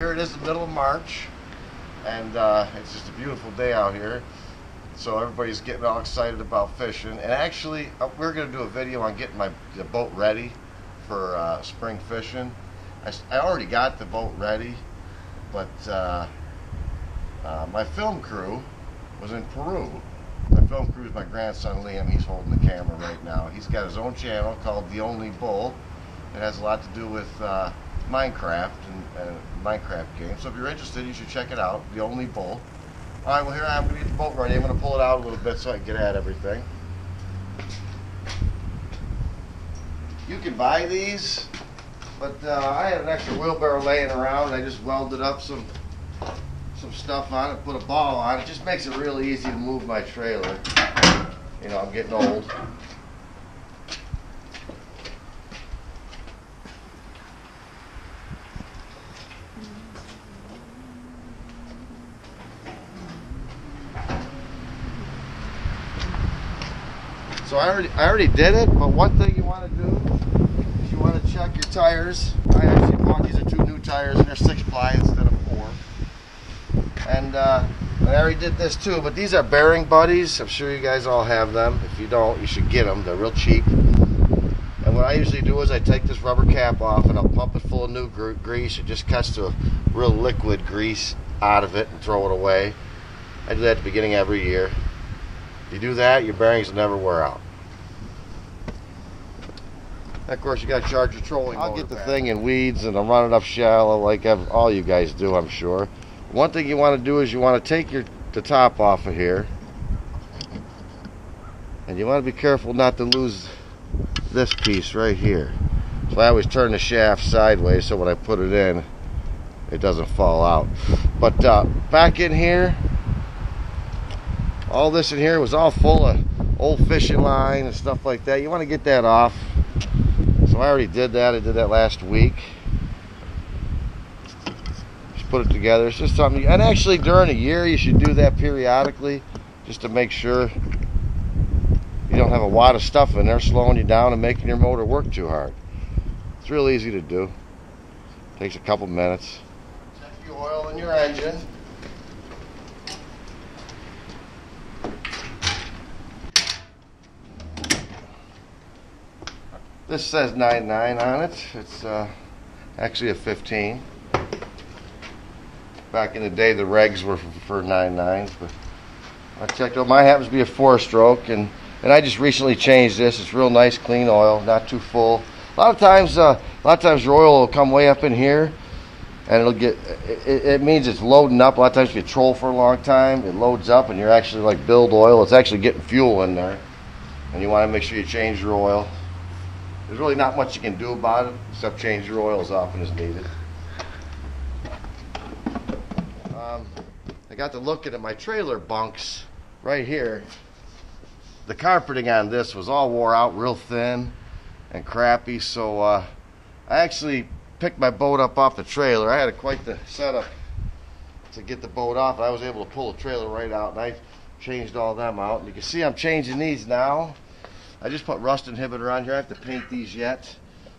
Here it is, the middle of March, and it's just a beautiful day out here. So everybody's getting all excited about fishing. And actually, we're going to do a video on getting the boat ready for spring fishing. I already got the boat ready, but my film crew was in Peru. My film crew is my grandson Liam. He's holding the camera right now. He's got his own channel called The Only Bull. It has a lot to do with Minecraft and Minecraft games. So if you're interested, you should check it out, The Only Bull. All right, well here I am going to get the boat ready. I'm going to pull it out a little bit so I can get at everything. You can buy these, but I had an extra wheelbarrow laying around, and I just welded up some stuff on it, put a ball on it. It just makes it really easy to move my trailer. You know, I'm getting old. So I already did it, but one thing you want to do is you want to check your tires. I actually bought these are 2 new tires, and they're 6-ply instead of 4. And I already did this too, but these are Bearing Buddies. I'm sure you guys all have them. If you don't, you should get them. They're real cheap. And what I usually do is I take this rubber cap off and I'll pump it full of new grease. It just cuts to a real liquid grease out of it and throw it away. I do that at the beginning of every year. If you do that, your bearings will never wear out. Of course, you got to charge your trolling motor. I'll get the thing in weeds and I'll run it up shallow like all you guys do, I'm sure. One thing you want to do is you want to take the top off of here. And you want to be careful not to lose this piece right here. So I always turn the shaft sideways so when I put it in, it doesn't fall out. But back in here, all this in here was all full of old fishing line and stuff like that. You want to get that off. So I already did that. I did that last week. Just put it together. It's just something. And actually during a year you should do that periodically just to make sure you don't have a wad of stuff in there slowing you down and making your motor work too hard. It's real easy to do. Takes a couple minutes. Check the oil in your engine. This says 9.9 on it. It's actually a 15. Back in the day, the regs were for 9.9s, but I checked out. Mine happens to be a 4-stroke, and I just recently changed this. It's real nice, clean oil, not too full. A lot of times your oil will come way up in here, and it'll get. It means it's loading up. A lot of times, if you troll for a long time, it loads up, and you're actually like build oil. It's actually getting fuel in there, and you want to make sure you change your oil. There's really not much you can do about it except change your oil as often as needed. I got to looking at my trailer bunks right here. The carpeting on this was all wore out, real thin and crappy, so I actually picked my boat up off the trailer. I had quite the setup to get the boat off. I was able to pull the trailer right out, and I changed all them out. And you can see I'm changing these now. I just put rust inhibitor on here. I have to paint these yet.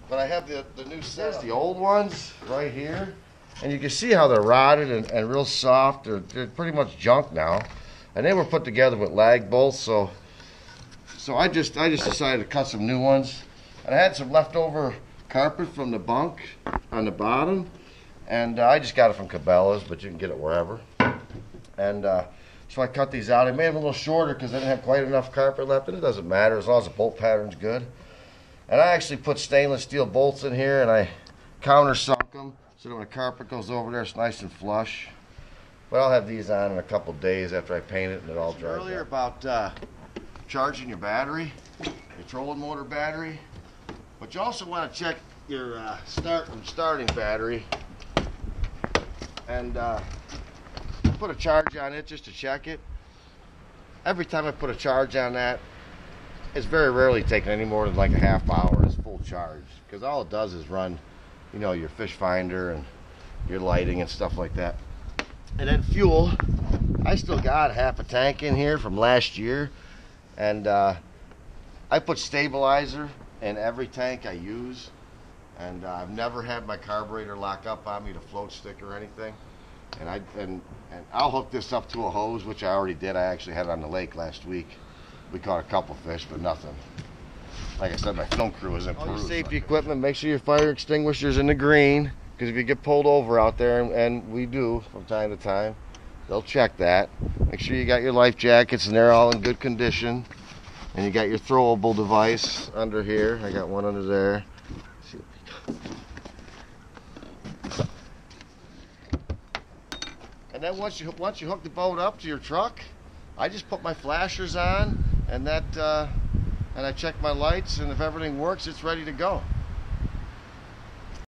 But I have the new set. The old ones right here. And you can see how they're rotted and real soft. They're pretty much junk now. And they were put together with lag bolts. So I just decided to cut some new ones. And I had some leftover carpet from the bunk on the bottom. And I just got it from Cabela's, but you can get it wherever. And so I cut these out. I made them a little shorter because I didn't have quite enough carpet left, and it doesn't matter as long as the bolt pattern's good. And I actually put stainless steel bolts in here, and I countersunk them so that when the carpet goes over there, it's nice and flush. But I'll have these on in a couple days after I paint it and it all dries. Earlier about charging your battery, your trolling motor battery, but you also want to check your starting battery and put a charge on it just to check it. Every time I put a charge on that, it's very rarely taking any more than like a half hour. It's full charge because all it does is run, you know, your fish finder and your lighting and stuff like that. And then fuel, I still got half a tank in here from last year, and I put stabilizer in every tank I use. And I've never had my carburetor lock up on me, the float stick or anything. And I'll hook this up to a hose, which I already did. I actually had it on the lake last week. We caught a couple fish, but nothing. Like I said, my film crew is in Peru. All your safety equipment, make sure your fire extinguisher's in the green, because if you get pulled over out there, and we do from time to time, they'll check that. Make sure you got your life jackets and they're all in good condition. And you got your throwable device under here. I got one under there. And then once you hook the boat up to your truck, I just put my flashers on, and I check my lights, and if everything works, it's ready to go.